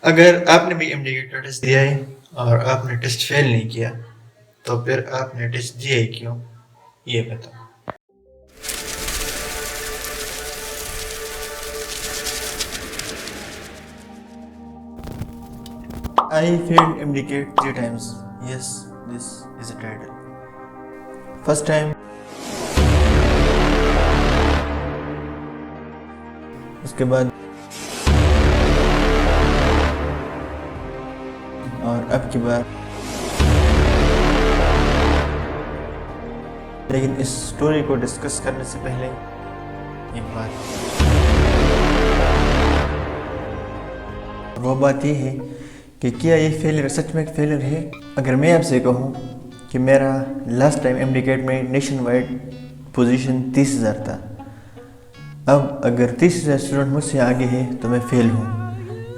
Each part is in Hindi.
अगर आपने भी एमडीके का टेस्ट दिया है और आपने टेस्ट फेल नहीं किया, तो फिर आपने टेस्ट दिया ही क्यों, ये बताओ। I failed MDK 3 times. Yes, this is a title. First time, उसके बाद और अब की बार। लेकिन इस स्टोरी को डिस्कस करने से पहले एक बात, वो बात ये है कि क्या ये फेलियर सच में एक फेलियर है। अगर मैं आपसे कहूँ कि मेरा लास्ट टाइम एमडीकेट में नेशन वाइड पोजीशन 30,000 था, अब अगर 30,000 स्टूडेंट मुझसे आगे हैं तो मैं फेल हूँ,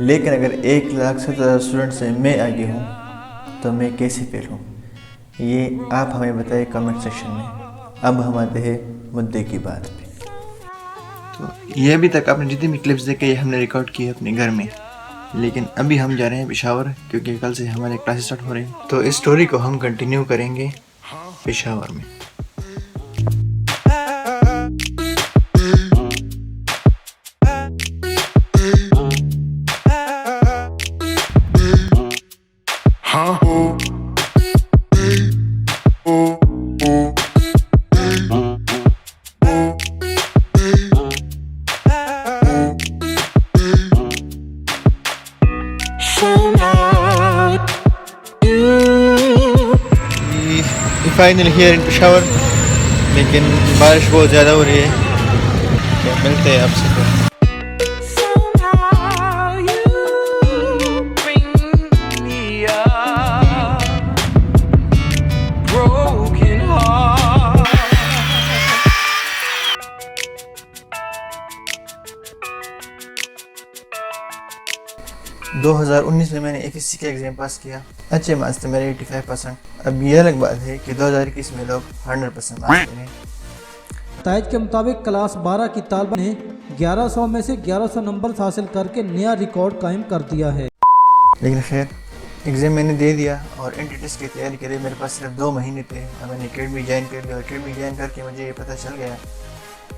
लेकिन अगर 1,70,000 स्टूडेंट से मैं आगे हूँ तो मैं कैसे फेल हूँ, ये आप हमें बताइए कमेंट सेक्शन में। अब हम आते हैं मुद्दे की बात पे। तो ये अभी तक आपने जितनी भी क्लिप्स देखे हमने रिकॉर्ड किए अपने घर में, लेकिन अभी हम जा रहे हैं पेशावर क्योंकि कल से हमारे क्लासेस स्टार्ट हो रहे हैं। तो इस स्टोरी को हम कंटिन्यू करेंगे पेशावर में। फाइनल हियर इन पेशावर, लेकिन बारिश बहुत ज़्यादा हो रही है। तो मिलते हैं आपसे फिर। – 2019 में मैंने एफएससी का एग्ज़ाम पास किया, अच्छे मार्क्स थे मेरे 85%। अब ये अलग बात है कि 2021 में लोग 100% मार्क्स ले रहे हैं। नताइज के मुताबिक क्लास 12 की तालिबा ने 1100 में से 1100 नंबर हासिल करके नया रिकॉर्ड कायम कर दिया है। लेकिन खैर एग्ज़ाम मैंने दे दिया और एंट्री टेस्ट की तैयारी के लिए मेरे पास सिर्फ 2 महीने थे और मैंने अकेडमी ज्वाइन कर लिया। अकेडमी ज्वाइन करके मुझे ये पता चल गया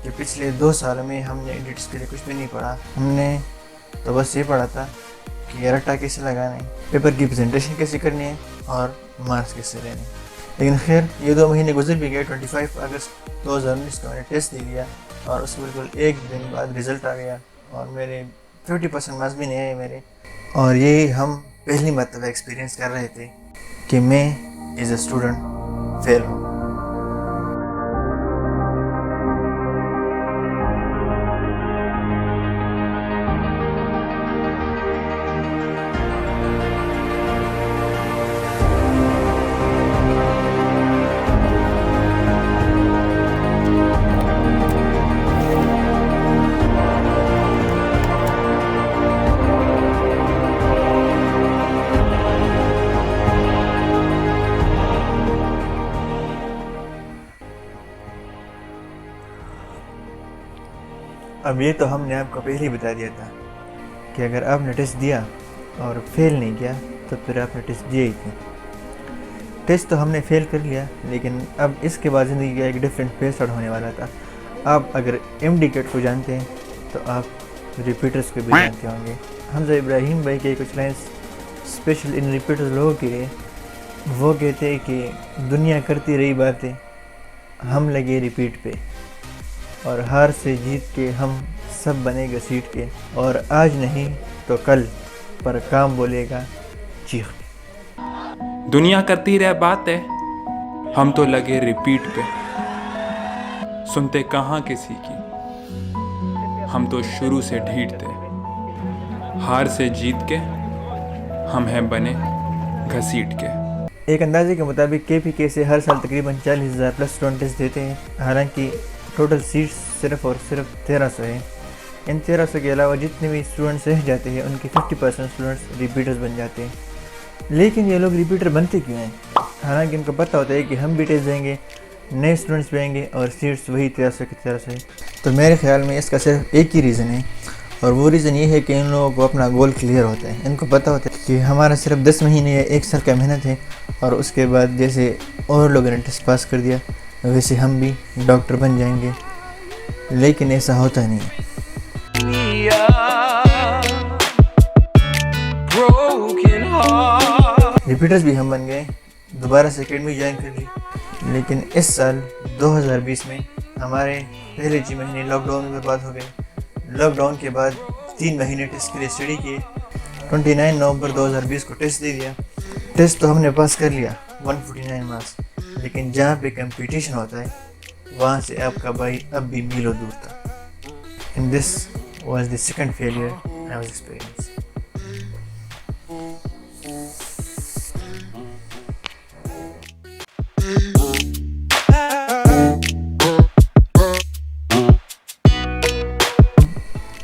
कि पिछले 2 साल में हमने एंट्री टेस्ट के लिए कुछ भी नहीं पढ़ा। हमने तो बस ये पढ़ा था कि रट्टा कैसे लगाना है, पेपर की प्रेजेंटेशन कैसे करनी है और मार्क्स कैसे लेने। लेकिन खैर ये 2 महीने गुजर भी गए। 25 अगस्त 2019 को मैंने टेस्ट दे दिया और उसके बिल्कुल एक दिन बाद रिज़ल्ट आ गया और मेरे 50% मार्क्स भी नहीं आए मेरे। और ये हम पहली मरतबा एक्सपीरियंस कर रहे थे कि मैं एज ए स्टूडेंट फेल हूँ। अब ये तो हमने आपको पहले ही बता दिया था कि अगर आपने टेस्ट दिया और फेल नहीं किया तो फिर आपने टेस्ट दिया ही क्यों। टेस्ट तो हमने फेल कर लिया, लेकिन अब इसके बाद ज़िंदगी का एक डिफरेंट फेज स्टार्ट होने वाला था। आप अगर एमडीकेट को जानते हैं तो आप रिपीटर्स को भी जानते होंगे। हमजा इब्राहिम भाई के कुछ लाइन्स स्पेशल इन रिपीटर्स लोगों के लिए। वो कहते हैं कि दुनिया करती रही बातें, हम लगे रिपीट पे, और हार से जीत के हम सब बने घसीट के, और आज नहीं तो कल पर काम बोलेगा चीख के। दुनिया करती रह बातें, हम तो लगे रिपीट पे, सुनते कहाँ किसी की, हम तो शुरू से ढीठते, हार से जीत के हम हैं बने घसीट के। एक अंदाजे के मुताबिक केपीके से हर साल तकरीबन 40,000 प्लस स्टूडेंट्स देते हैं, हालांकि टोटल सीट्स सिर्फ और सिर्फ 1300 हैं। इन 1300 के अलावा जितने भी स्टूडेंट्स रह जाते हैं उनके 50% स्टूडेंट्स रिपीटर्स बन जाते हैं। लेकिन ये लोग रिपीटर बनते क्यों हैं? हालांकि उनको पता होता है कि हम भी टेस्ट देंगे, नए स्टूडेंट्स भी आएंगे और सीट्स वही 1300 की 1300 है। तो मेरे ख्याल में इसका सिर्फ एक ही रीज़न है, और वो रीज़न ये है कि इन लोगों को अपना गोल क्लियर होता है। इनको पता होता है कि हमारा सिर्फ 10 महीने या 1 साल का मेहनत है, और उसके बाद जैसे और लोगों ने टेस्ट पास कर दिया वैसे हम भी डॉक्टर बन जाएंगे, लेकिन ऐसा होता नहीं है। रिपीटर्स भी हम बन गए, दोबारा से एकेडमी ज्वाइन कर ली, लेकिन इस साल 2020 में हमारे पहले 6 महीने लॉकडाउन में बर्बाद हो गए। लॉकडाउन के बाद 3 महीने टेस्ट के लिए स्टडी किए। 29 नवंबर 2020 को टेस्ट दे दिया। टेस्ट तो हमने पास कर लिया 149 मार्क्स, लेकिन जहाँ पे कंपटीशन होता है वहाँ से आपका भाई अब भी मीलों दूर था। And this was the second failure I was experience.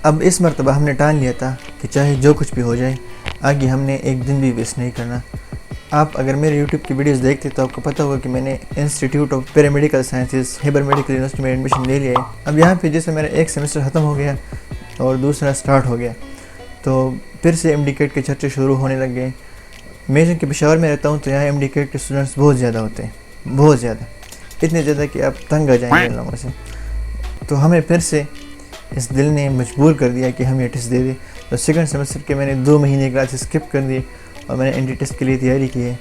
अब इस मरतबा हमने ठान लिया था कि चाहे जो कुछ भी हो जाए आगे हमने एक दिन भी वेस्ट नहीं करना। आप अगर मेरे YouTube की वीडियोस देखते तो आपको पता होगा कि मैंने इंस्टीट्यूट ऑफ पैरामेडिकल साइंसेज हेबर मेडिकल यूनिवर्सिटी में एडमिशन ले लिया है। अब यहाँ पे जैसे मेरा एक सेमेस्टर ख़त्म हो गया और दूसरा स्टार्ट हो गया, तो फिर से MD-CAT के चर्चे शुरू होने लग गए। मैं जो कि पेशावर में रहता हूँ तो यहाँ MD-CAT के स्टूडेंट्स बहुत ज़्यादा होते हैं, बहुत ज़्यादा, इतने ज़्यादा कि आप तंग आ जाएंगे इन लोगों से। तो हमें फिर से इस दिल ने मजबूर कर दिया कि हम ये टेस्ट दे दें। तो सेकंड सेमेस्टर के मैंने 2 महीने क्लासेस स्किप कर दिए और मैंने ND टेस्ट के लिए तैयारी की है।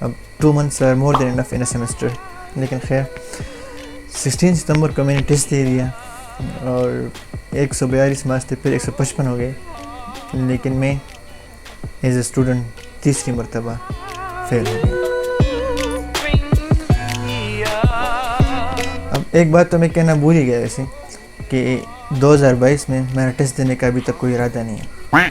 अब 2 months are more than enough in a semester. लेकिन खैर 16 सितंबर को मैंने टेस्ट दे दिया और 142 मार्क्स थे, फिर 155 हो गए, लेकिन मैं एज ए स्टूडेंट तीसरी मरतबा फेल हो गया। अब एक बात तो मैं कहना भूल ही गया वैसे कि 2022 में मेरा टेस्ट देने का अभी तक कोई इरादा नहीं है।